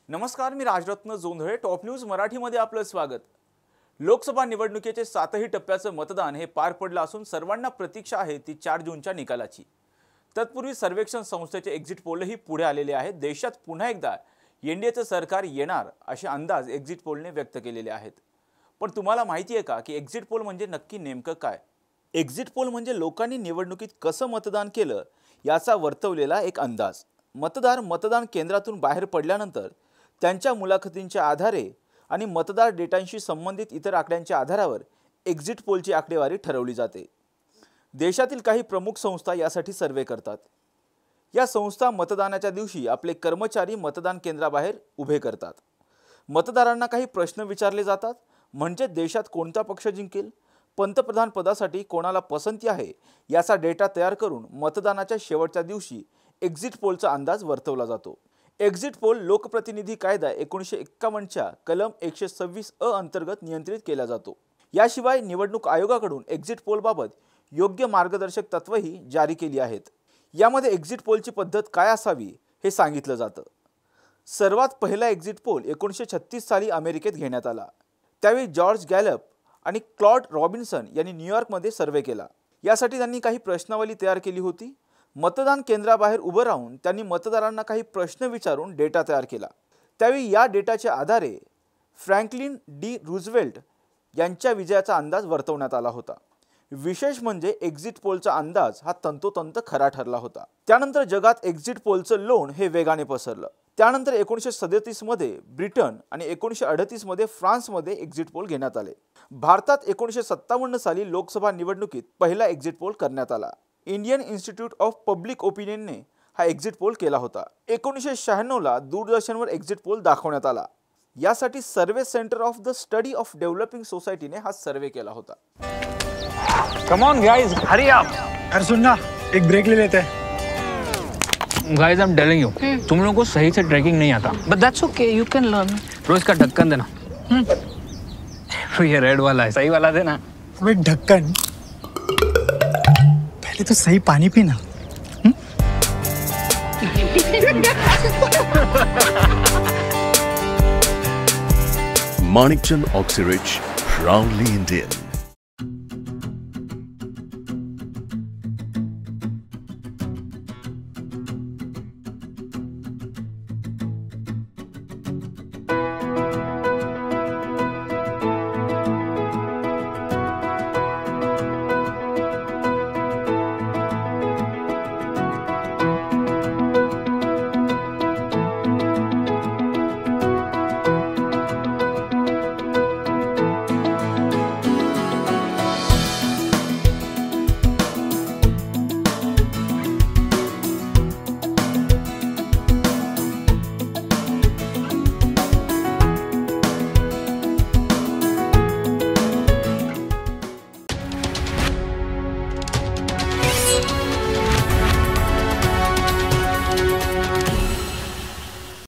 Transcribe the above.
नमस्कार, मी Rajratna Jondhale. Top news मराठीमध्ये आपलं स्वागत. लोकसभा निवडणुकीचे 7ही टप्प्याचं मतदान हे पार पडलं असून सर्वांना प्रतीक्षा आहे ती 4 जूनच्या निकालाची. तत्पूर्वी सर्वेक्षण संस्थेचे एक्झिट पोलही पुढे आलेले आहेत. देशात पुन्हा एकदा एनडीएचं सरकार येणार असे अंदाज एक्झिट पोलने व्यक्त केलेले आहेत. पण तुम्हाला माहिती आहे का की एक्झिट पोल म्हणजे नक्की नेमकं काय? एक्झिट पोल म्हणजे लोकांनी निवडणुकीत कसं मतदान केलं याचा वर्तवलेला एक अंदाज. मतदार मतदान केंद्रातून बाहेर पडल्यानंतर त्यांच्या मुलाखतींच्या आधारे आणि मतदार डेटांशी संबंधित इतर आकड्यांच्या आधारावर एक्झिट पोलची आकडेवारी ठरवली जाते. देशातील काही प्रमुख संस्था यासाठी सर्वे करतात. या संस्था मतदानाच्या दिवशी आपले कर्मचारी मतदान केंद्राबाहेर उभे करतात. मतदारांना काही प्रश्न विचारले जातात, म्हणजे देशात कोणता पक्ष जिंकेल, पंतप्रधान पदासाठी कोणाला पसंती आहे याचा डेटा तयार करून मतदानाच्या शेवटच्या दिवशी एक्झिट पोलचा अंदाज वर्तवला जातो. एक्झिट पोल लोकप्रतिनिधी कायदा 1951च्या कलम 126 अंतर्गत नियंत्रित केला जातो. याशिवाय निवडणूक आयोगाकडून एक्झिट पोलबाबत योग्य मार्गदर्शक तत्त्वेही जारी केली आहेत. यामध्ये एक्झिट पोलची पद्धत काय असावी हे सांगितलं जातं. सर्वात पहिला एक्झिट पोल 1936 साली अमेरिकेत घेण्यात आला. त्यावेळी जॉर्ज गॅलप आणि क्लॉड रॉबिन्सन यांनी न्यूयॉर्कमध्ये सर्वे केला. यासाठी त्यांनी काही प्रश्नावली तयार केली होती. मतदान केंद्राबाहेर उभं राहून त्यांनी मतदारांना काही प्रश्न विचारून डेटा तयार केला. त्यावेळी या डेटाच्या आधारे फ्रँकलिन डी रूझवेल्ट यांच्या विजयाचा अंदाज वर्तवण्यात आला होता. विशेष म्हणजे एक्झिट पोलचा अंदाज हा तंतोतंत खरा ठरला होता. त्यानंतर जगात एक्झिट पोलचं लोण हे वेगाने पसरलं. त्यानंतर 1937 मध्ये ब्रिटन आणि 1938 मध्ये फ्रान्समध्ये एक्झिट पोल घेण्यात आले. भारतात 1957 साली लोकसभा निवडणुकीत पहिला एक्झिट पोल करण्यात आला. इंडियन इन्स्टिट्यूट ऑफ पब्लिक ओपिनियनने हा एक्झिट पोल केला होता. 1996 ला दूरदर्शनवर एक्झिट पोल दाखवण्यात आला. यासाठी survey centre of the study of developing सोसायटीने हा सर्वे केला होता. Come on guys, hurry up. यार सुन ना, एक ब्रेक ले लेते हैं. Guys, I am telling you, तुम लोगों को सही से ट्रैकिंग नहीं आता. But that's okay, you can learn. रोज का ढक्कन देना. ये रेड वाला है, सही वाला देना. अबे ढक्कन, पहले तो सही पानी पीना. Manikchand Oxyrich, proudly Indian.